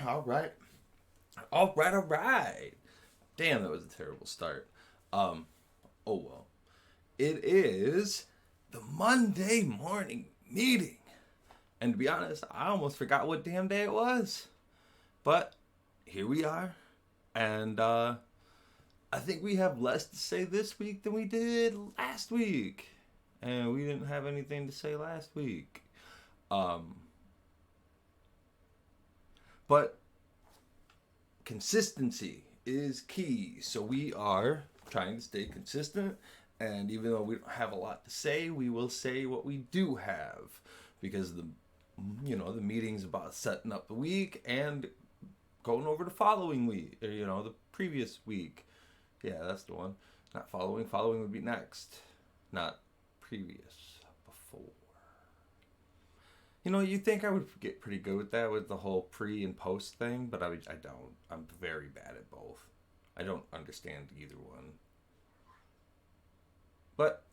All right. All right, all right. Damn, that was a terrible start. Um, oh well. It is the Monday morning meeting. And to be honest, I almost forgot what damn day it was. But here we are. And I think we have less to say this week than we did last week. And we didn't have anything to say last week. Um, but consistency is key. So we are trying to stay consistent. And even though we don't have a lot to say, we will say what we do have. Because the meeting's about setting up the week and going over the following week. Or, the previous week. Yeah, that's the one. Not following. Following would be next. Not previous. Before. You'd think I would get pretty good with that with the whole pre and post thing, but I don't. I'm very bad at both. I don't understand either one. But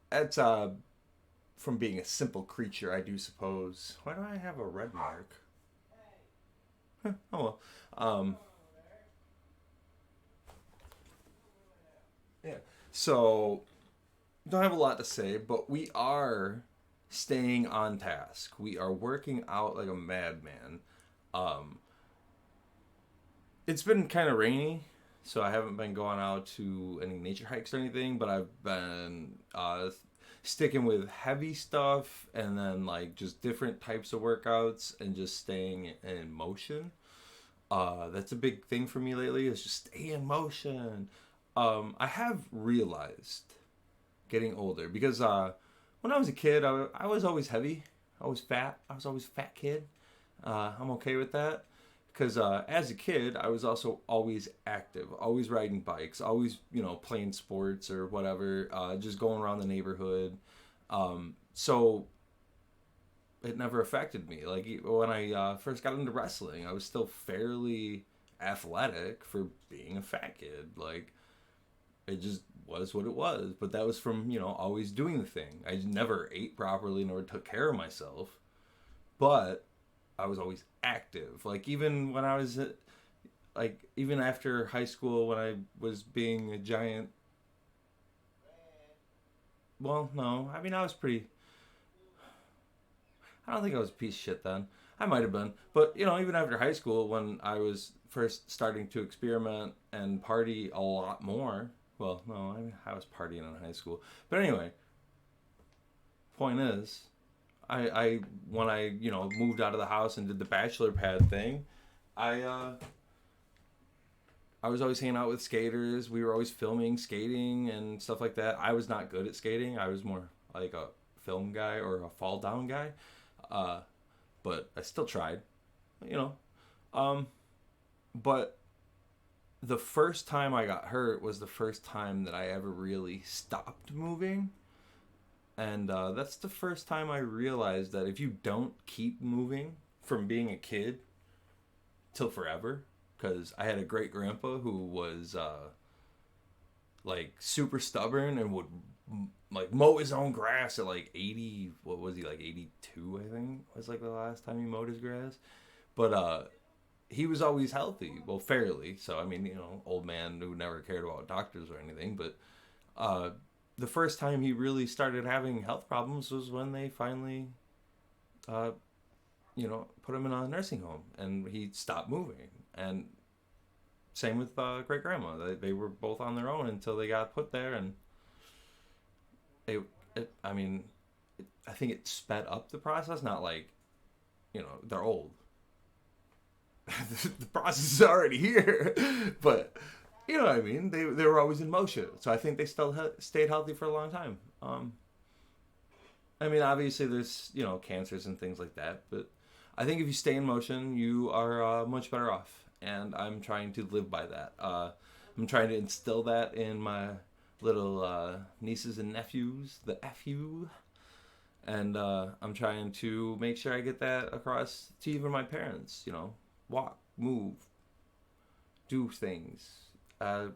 that's from being a simple creature, I do suppose. Why do I have a red mark? Huh, oh well. Yeah. So don't have a lot to say, but we are staying on task. We are working out like a madman. Um, it's been kind of rainy, so I haven't been going out to any nature hikes or anything, but I've been sticking with heavy stuff and then like just different types of workouts and just staying in motion. That's a big thing for me lately is just stay in motion. I have realized getting older because when I was a kid, I was always heavy. I was fat. I was always a fat kid. I'm okay with that because as a kid, I was also always active, always riding bikes, always playing sports or whatever, just going around the neighborhood. So it never affected me. Like when I first got into wrestling, I was still fairly athletic for being a fat kid. Like it just was what it was. But that was from always doing the thing. I never ate properly nor took care of myself, but I was always active. Like even when I was even after high school when I was being a giant. Well, no, I mean I was pretty. I don't think I was a piece of shit then. I might have been. But, even after high school, when I was first starting to experiment and party a lot more. Well, no, I was partying in high school. But anyway, point is, I when I, moved out of the house and did the bachelor pad thing, I, uh, I was always hanging out with skaters. We were always filming skating and stuff like that. I was not good at skating. I was more like a film guy or a fall down guy. Uh, but I still tried, you know. Um, but the first time I got hurt was the first time that I ever really stopped moving. And that's the first time I realized that if you don't keep moving from being a kid till forever, because I had a great grandpa who was like super stubborn and would like mow his own grass at like 80, what was he, like 82, I think was like the last time he mowed his grass. But he was always healthy, well, fairly. So I mean, old man who never cared about doctors or anything. But the first time he really started having health problems was when they finally uh, put him in a nursing home and he stopped moving. And same with great grandma. They were both on their own until they got put there. And it, I mean, I think it sped up the process. Not like, they're old. The process is already here. But, you know what I mean? They were always in motion. So I think they still stayed healthy for a long time. I mean, obviously there's, cancers and things like that. But I think if you stay in motion, you are much better off. And I'm trying to live by that. I'm trying to instill that in my little nieces and nephews, the FU. And I'm trying to make sure I get that across to even my parents, walk, move, do things. I've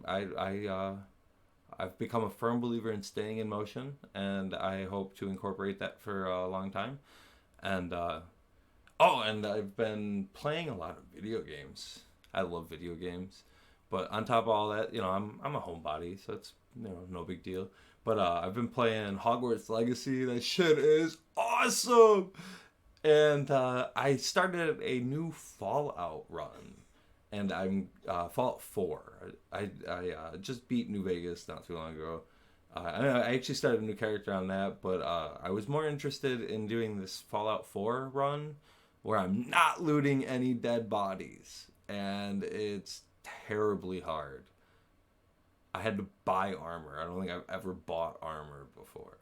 become a firm believer in staying in motion, and I hope to incorporate that for a long time. And Oh, and I've been playing a lot of video games. I love video games. But on top of all that, I'm a homebody, so it's no big deal. But I've been playing Hogwarts Legacy. That shit is awesome. And I started a new Fallout run, and I'm Fallout 4. I just beat New Vegas not too long ago. I actually started a new character on that, but I was more interested in doing this Fallout 4 run where I'm not looting any dead bodies, and it's terribly hard. I had to buy armor. I don't think I've ever bought armor before.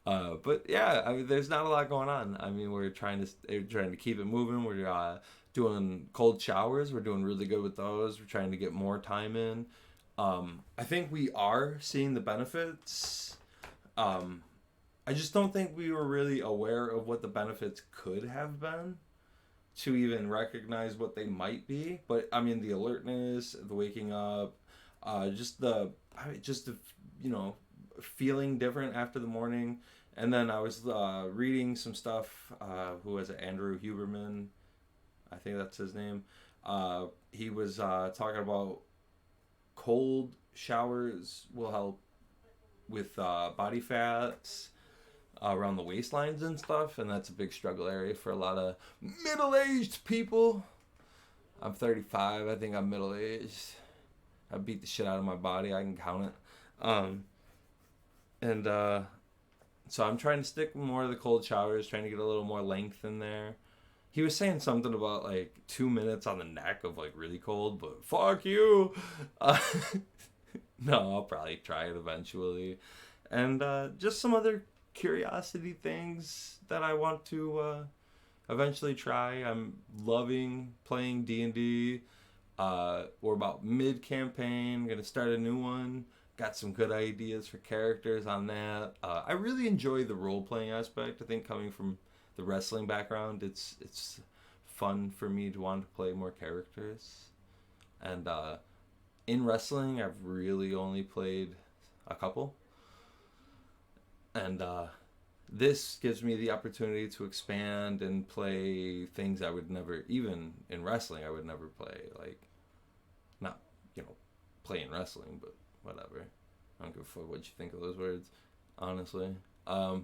But yeah, I mean, there's not a lot going on. I mean, we're trying to keep it moving. We're doing cold showers. We're doing really good with those. We're trying to get more time in. I think we are seeing the benefits. I just don't think we were really aware of what the benefits could have been to even recognize what they might be. But I mean, the alertness, the waking up, just the feeling different after the morning. And then I was reading some stuff. Who was it? Andrew Huberman, I think that's his name. He was talking about cold showers will help with body fats around the waistlines and stuff, and that's a big struggle area for a lot of middle-aged people. I'm 35. I think I'm middle-aged. I beat the shit out of my body. I can count it. And so I'm trying to stick more to the cold showers, trying to get a little more length in there. He was saying something about like 2 minutes on the neck of like really cold, but fuck you. No, I'll probably try it eventually. And just some other curiosity things that I want to eventually try. I'm loving playing D&D. We're about mid-campaign. Going to start a new one. Got some good ideas for characters on that. I really enjoy the role-playing aspect. I think coming from the wrestling background, it's fun for me to want to play more characters. And in wrestling, I've really only played a couple. And this gives me the opportunity to expand and play things I would never, even in wrestling, I would never play. Like, not, playing wrestling, but whatever. I don't give a fuck what you think of those words, honestly. But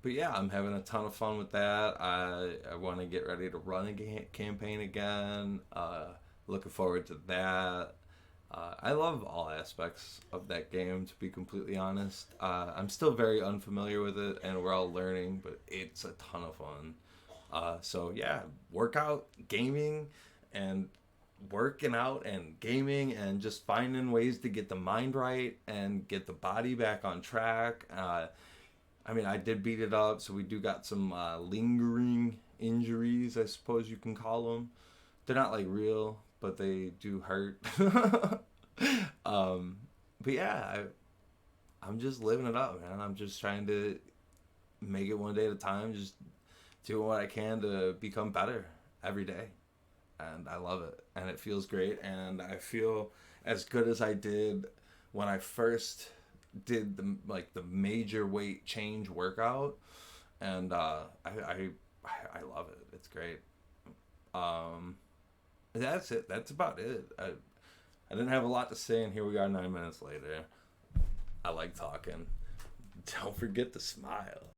yeah, I'm having a ton of fun with that. I want to get ready to run a campaign again. Looking forward to that. I love all aspects of that game, to be completely honest. I'm still very unfamiliar with it, and we're all learning, but it's a ton of fun. So yeah, workout, gaming, and working out and gaming, and just finding ways to get the mind right and get the body back on track. I mean, I did beat it up, so we do got some lingering injuries, I suppose you can call them. They're not like real, but they do hurt. But yeah, I'm just living it up, man. I'm just trying to make it one day at a time, just doing what I can to become better every day. And I love it, and it feels great, and I feel as good as I did when I first did the major weight change workout, and I love it. It's great. That's it. That's about it. I didn't have a lot to say, and here we are 9 minutes later. I like talking. Don't forget to smile.